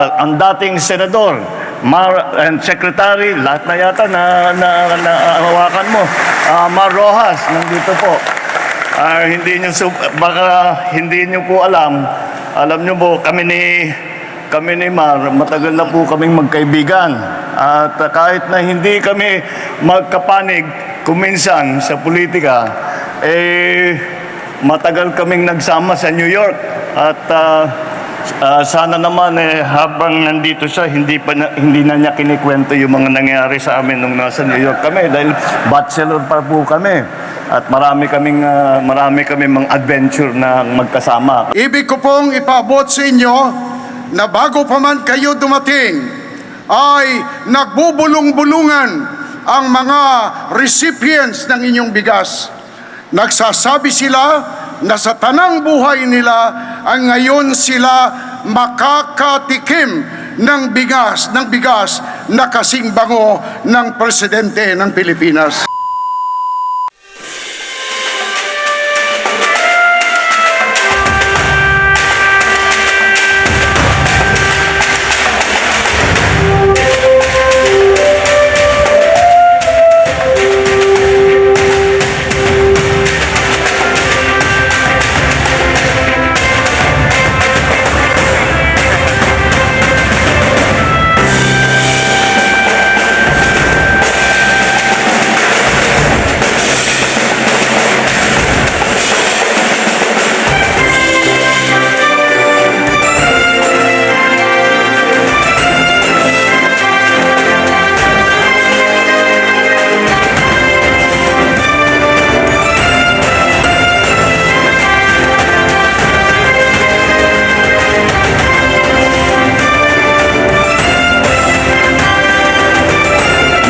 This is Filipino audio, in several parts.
Ang dating senador, and secretary, lahat na yata na hawakan mo. Mar Rojas, nandito po. Baka hindi niyo po alam. Alam niyo po, kami ni Mar, matagal na po kaming magkaibigan. At kahit na hindi kami magkapanig kuminsan sa politika, matagal kaming nagsama sa New York. At sana naman habang nandito siya, hindi na niya kinikwento yung mga nangyari sa amin nung nasa New York kami dahil bachelor pa po kami at marami kaming mga adventure na magkasama. Ibig ko pong ipaabot sa inyo na bago pa man kayo dumating ay nagbubulong-bulungan ang mga recipients ng inyong bigas. Nagsasabi sila na sa tanang buhay nila ang ngayon sila makakatikim ng bigas na kasing bango ng presidente ng Pilipinas.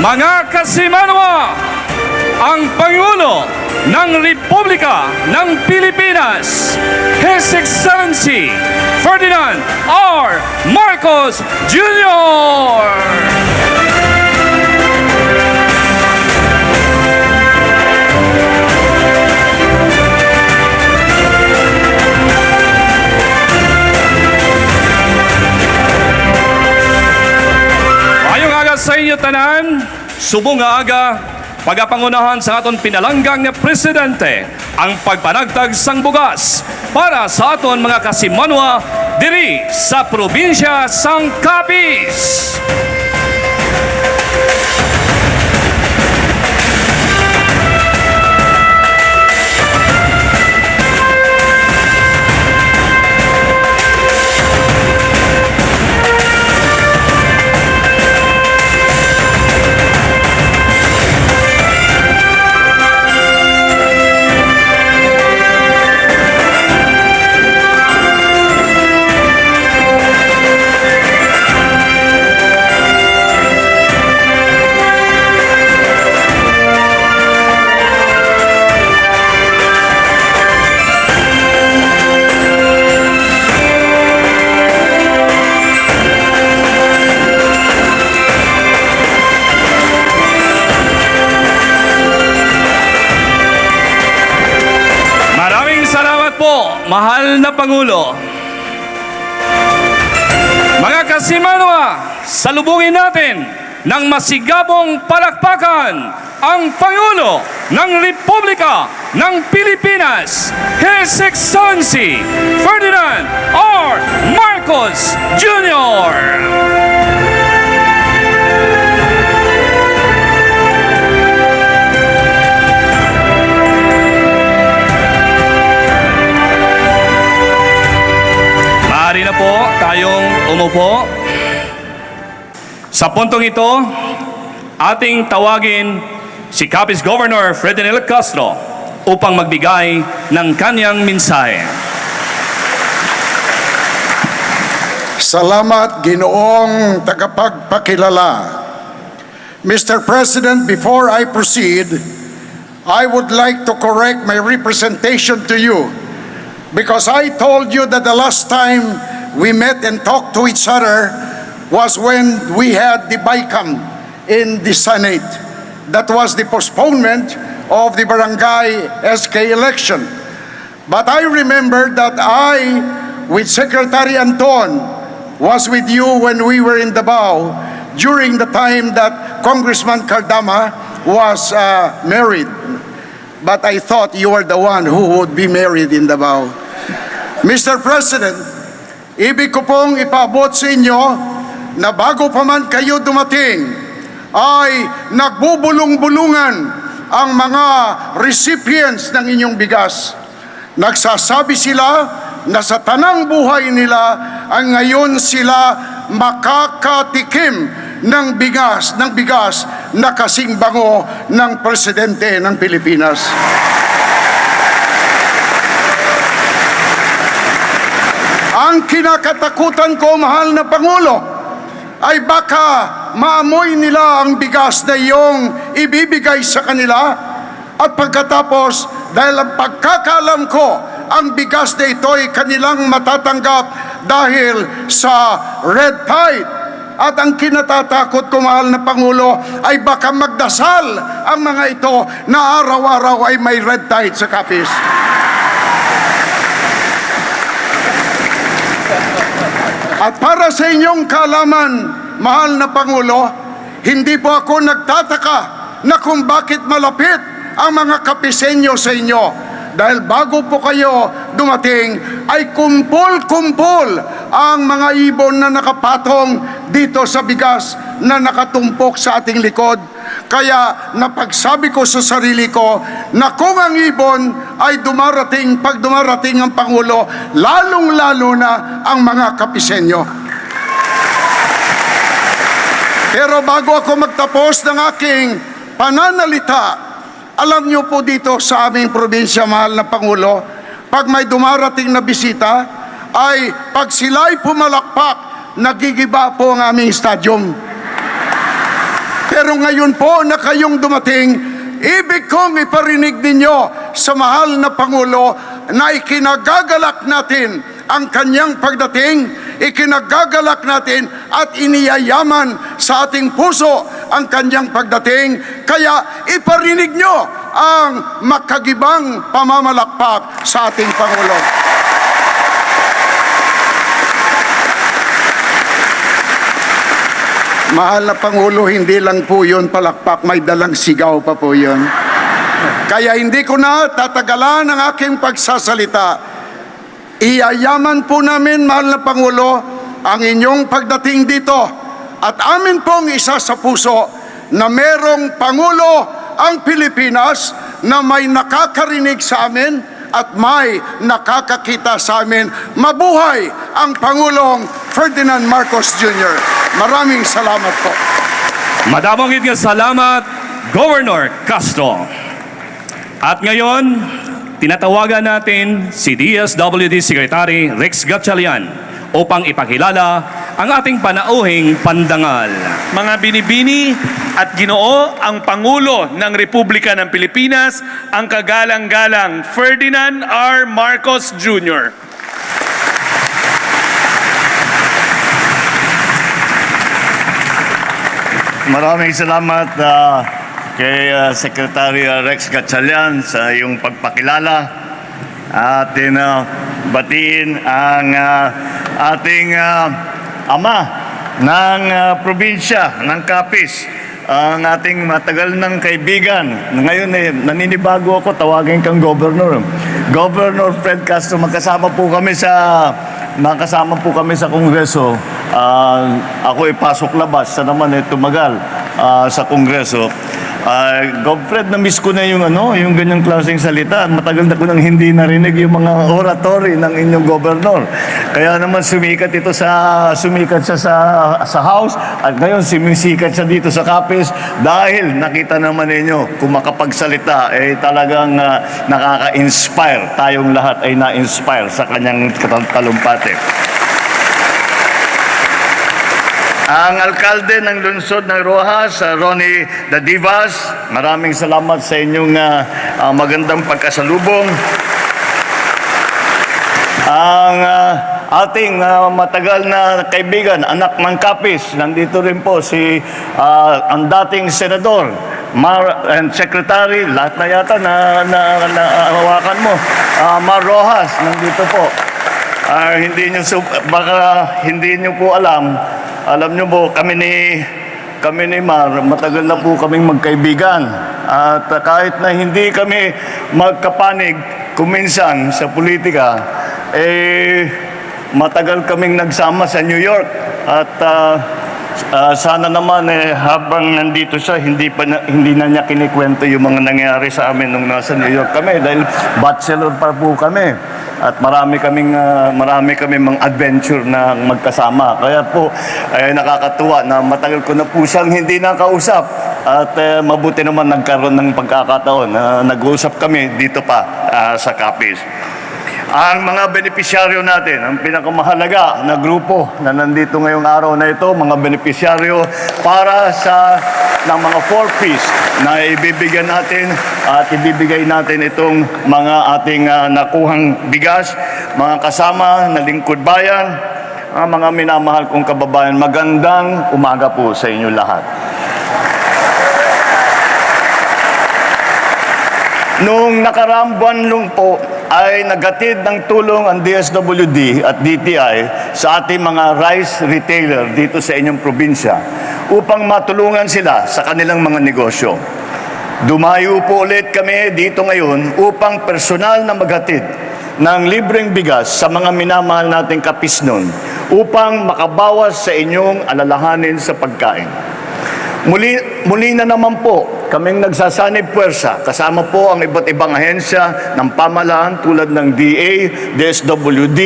Mga kasimanwa, ang Pangulo ng Republika ng Pilipinas, His Excellency Ferdinand R. Marcos Jr. Sa inyo tanan, subong nga aga, pagapangunahan sa aton pinalanggang na presidente ang pagpanagtag sang bugas para sa aton mga kasimanwa diri sa probinsya sang Capiz. Mahal na Pangulo, mga kasimanwa, salubungin natin ng masigabong palakpakan ang Pangulo ng Republika ng Pilipinas, His Excellency Ferdinand R. Marcos Jr. Maaari na po tayong umupo. Sa puntong ito, ating tawagin si Capiz Governor Ferdinand Castro upang magbigay ng kanyang mensahe. Salamat, Ginoong tagapagpakilala. Mr. President, before I proceed, I would like to correct my representation to you. Because I told you that the last time we met and talked to each other was when we had the BICAM in the Senate. That was the postponement of the barangay SK election. But I remember that I, with Secretary Anton, was with you when we were in Davao during the time that Congressman Cardama was married. But I thought you were the one who would be married in Davao. Mr. President, ibig ko pong ipaabot sa inyo na bago pa man kayo dumating, ay nagbubulong-bulungan ang mga recipients ng inyong bigas. Nagsasabi sila na sa tanang buhay nila ay ngayon sila makakatikim ng bigas na kasing bango ng presidente ng Pilipinas. Ang kinakatakutan ko, mahal na Pangulo, ay baka maamoy nila ang bigas na iyong ibibigay sa kanila at pagkatapos, dahil ang pagkakalam ko, ang bigas na ito ay kanilang matatanggap dahil sa red tide. At ang kinatatakot ko, mahal na Pangulo, ay baka magdasal ang mga ito na araw-araw ay may red tide sa Capiz. At para sa inyong kaalaman, mahal na Pangulo, hindi po ako nagtataka na kung bakit malapit ang mga Kapiseño sa inyo. Dahil bago po kayo dumating, ay kumpol-kumpol ang mga ibon na nakapatong dito sa bigas na nakatumpok sa ating likod. Kaya napagsabi ko sa sarili ko na kung ang ibon ay pag dumarating ang Pangulo, lalong-lalo na ang mga Kapiseño. Pero bago ako magtapos ng aking pananalita, alam niyo po dito sa aming probinsya, mahal na Pangulo, pag may dumarating na bisita, ay pag sila'y pumalakpak, nagigiba po ang aming stadium. Pero ngayon po na kayong dumating, ibig kong iparinig ninyo sa mahal na Pangulo na ikinagagalak natin ang kanyang pagdating, ikinagagalak natin at iniyayaman sa ating puso ang kanyang pagdating. Kaya iparinig nyo ang makagibang pamamalakpak sa ating Pangulo. Mahal na Pangulo, hindi lang po yun palakpak, may dalang sigaw pa po yun. Kaya hindi ko na tatagalan ang aking pagsasalita. Iyayaman po namin, mahal na Pangulo, ang inyong pagdating dito at amin pong isa sa puso na merong Pangulo ang Pilipinas na may nakakarinig sa amin at may nakakakita sa amin. Mabuhay ang Pangulong Ferdinand Marcos Jr. Maraming salamat po. Madamong nga salamat, Governor Castro. At ngayon, tinatawagan natin si DSWD Secretary Rex Gatchalian upang ipakilala ang ating panauhing pandangal. Mga binibini at Ginoo, ang Pangulo ng Republika ng Pilipinas, ang kagalang-galang Ferdinand R. Marcos Jr. Maraming salamat kay Secretary Rex Gatchalian sa iyong pagpakilala. At batiin ang ating ama ng probinsya ng Capiz, ang ating matagal ng kaibigan. Ngayon naninibago ako, tawagin kang Governor. Governor Fred Castro, makasama po kami sa Kongreso. Ako pasok labas, sa naman tumagal sa Kongreso. Gov Fred, na-miss ko na yung ganyang klaseng salita. Matagal na ko nang hindi narinig yung mga oratory ng inyong gobernador. Kaya naman sumikat siya sa House at ngayon sumisikat siya dito sa Capiz dahil nakita naman ninyo kung makapagsalita talagang nakaka-inspire. Tayong lahat ay na-inspire sa kanyang talumpati. Ang alkalde ng lungsod ng Rojas, Ronnie Dadivas, maraming salamat sa inyong magandang pagkasalubong. Ang ating matagal na kaibigan, anak ng Capiz, nandito rin po si ang dating senador, and secretary, lahat na yata na hawakan mo, Mar Rojas, nandito po. Hindi nyo, baka hindi nyo po alam. Alam nyo po, kami ni Mar, matagal na po kaming magkaibigan. At kahit na hindi kami magkapanig kuminsan sa politika, matagal kaming nagsama sa New York. At sana naman habang nandito siya, hindi na niya kinikwento yung mga nangyari sa amin nung nasa New York kami dahil bachelor pa po kami. At marami kaming mga adventure na magkasama. Kaya po nakakatuwa na matagal ko na po siyang hindi nakausap. At mabuti naman nagkaroon ng pagkakataon na nag-uusap kami dito pa sa Capiz. Ang mga benepisyaryo natin, ang pinakamahalaga na grupo na nandito ngayong araw na ito, mga benepisyaryo para ng mga 4Ps na ibibigyan natin at ibibigay natin itong mga ating nakuhang bigas, mga kasama na lingkod bayan, mga minamahal kong kababayan, magandang umaga po sa inyo lahat. Noong nakaraang buwan lang po ay naghatid ng tulong ang DSWD at DTI sa ating mga rice retailer dito sa inyong probinsya upang matulungan sila sa kanilang mga negosyo. Dumayo po ulit kami dito ngayon upang personal na maghatid ng libreng bigas sa mga minamahal nating kapisnon upang makabawas sa inyong alalahanin sa pagkain. Muli na naman po kaming nagsasanib puwersa kasama po ang iba't ibang ahensya ng pamahalaan tulad ng DA, DSWD,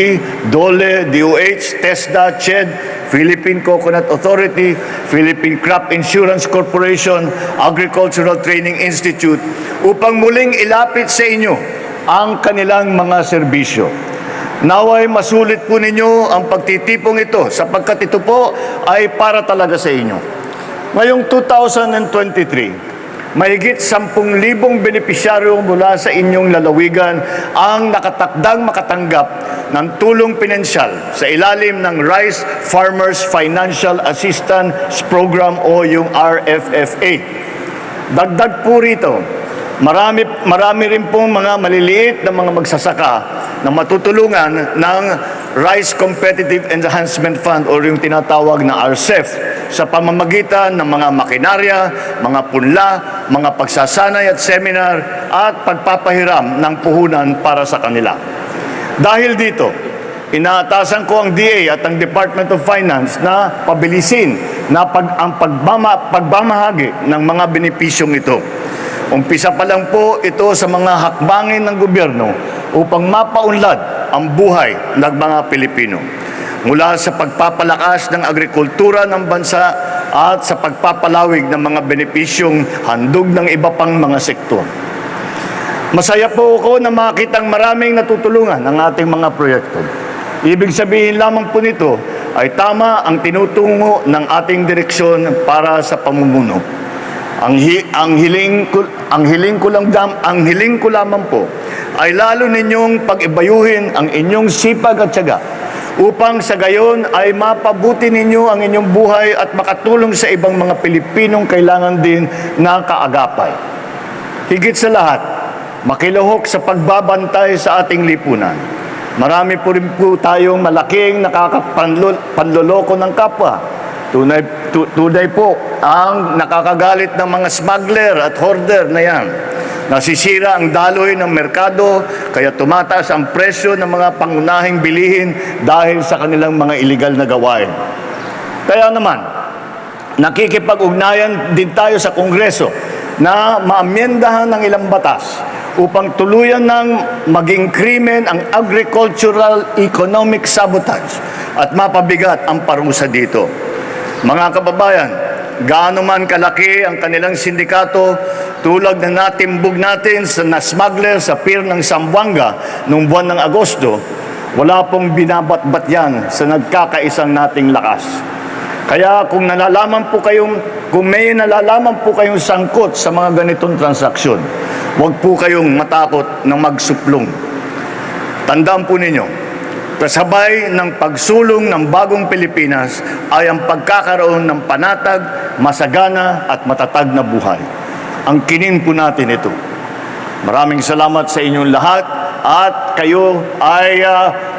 DOLE, DOH, TESDA, CHED, Philippine Coconut Authority, Philippine Crop Insurance Corporation, Agricultural Training Institute upang muling ilapit sa inyo ang kanilang mga serbisyo. Naway masulit po ninyo ang pagtitipong ito sapagkat ito po ay para talaga sa inyo. Ngayong 2023, mahigit 10,000 benepisyaryo mula sa inyong lalawigan ang nakatakdang makatanggap ng tulong pinansyal sa ilalim ng Rice Farmers Financial Assistance Program o yung RFFA. Dagdag po rito, marami rin pong mga maliliit na mga magsasaka na matutulungan ng Rice Competitive Enhancement Fund o yung tinatawag na RCEF sa pamamagitan ng mga makinarya, mga punla, mga pagsasanay at seminar at pagpapahiram ng puhunan para sa kanila. Dahil dito, inaatasan ko ang DA at ang Department of Finance na pabilisin ang pagmamahagi ng mga benepisyong ito. Umpisa pa lang po ito sa mga hakbangin ng gobyerno upang mapaunlad ang buhay ng mga Pilipino. Mula sa pagpapalakas ng agrikultura ng bansa at sa pagpapalawig ng mga benepisyong handog ng iba pang mga sektor. Masaya po ako na makitang maraming natutulungan ang ating mga proyekto. Ibig sabihin lamang po nito ay tama ang tinutungo ng ating direksyon para sa pamumuno. Ang hiling ko lamang po ay lalo ninyong pag-ibayuhin ang inyong sipag at tiyaga upang sa gayon ay mapabuti ninyo ang inyong buhay at makatulong sa ibang mga Pilipinong kailangan din ng kaagapay. Higit sa lahat, makilahok sa pagbabantay sa ating lipunan. Marami po rin po tayong malaking nakakapanloloko ng kapwa. Tunay po ang nakakagalit ng mga smuggler at hoarder na yan. Nasisira ang daloy ng merkado, kaya tumataas ang presyo ng mga pangunahing bilihin dahil sa kanilang mga iligal na gawain. Kaya naman, nakikipag-ugnayan din tayo sa Kongreso na maamyendahan ng ilang batas upang tuluyan ng maging krimen ang agricultural economic sabotage at mapabigat ang parusa dito. Mga kababayan, gaano man kalaki ang kanilang sindikato, tulad na natimbog natin na smuggler sa pier ng Zamboanga noong buwan ng Agosto, wala pong binabatbat yan sa nagkakaisang nating lakas. Kaya kung may nalalaman po kayong sangkot sa mga ganitong transaksyon, huwag po kayong matakot na magsuplong. Tandaan po ninyo, kasabay ng pagsulong ng bagong Pilipinas ay ang pagkakaroon ng panatag, masagana at matatag na buhay. Ang kinin po natin ito. Maraming salamat sa inyong lahat at kayo ay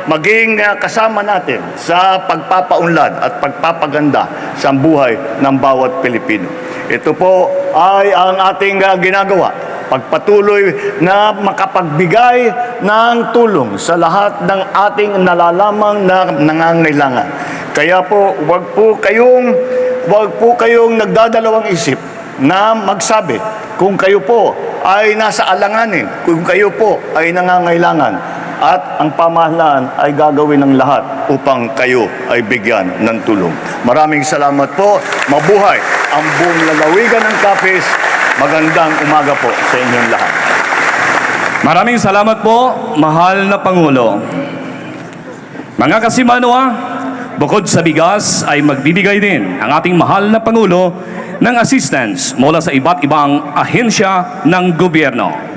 maging kasama natin sa pagpapaunlad at pagpapaganda sa buhay ng bawat Pilipino. Ito po ay ang ating ginagawa. Pagpatuloy na makapagbigay ng tulong sa lahat ng ating nalalamang na nangangailangan. Kaya po, wag po kayong nagdadalawang isip na magsabi kung kayo po ay nasa alanganin, kung kayo po ay nangangailangan, at ang pamahalaan ay gagawin ng lahat upang kayo ay bigyan ng tulong. Maraming salamat po. Mabuhay ang buong lalawigan ng Capiz. Magandang umaga po sa inyong lahat. Maraming salamat po, mahal na Pangulo. Mga kasimanwa, bukod sa bigas ay magbibigay din ang ating mahal na Pangulo ng assistance mula sa iba't ibang ahensya ng gobyerno.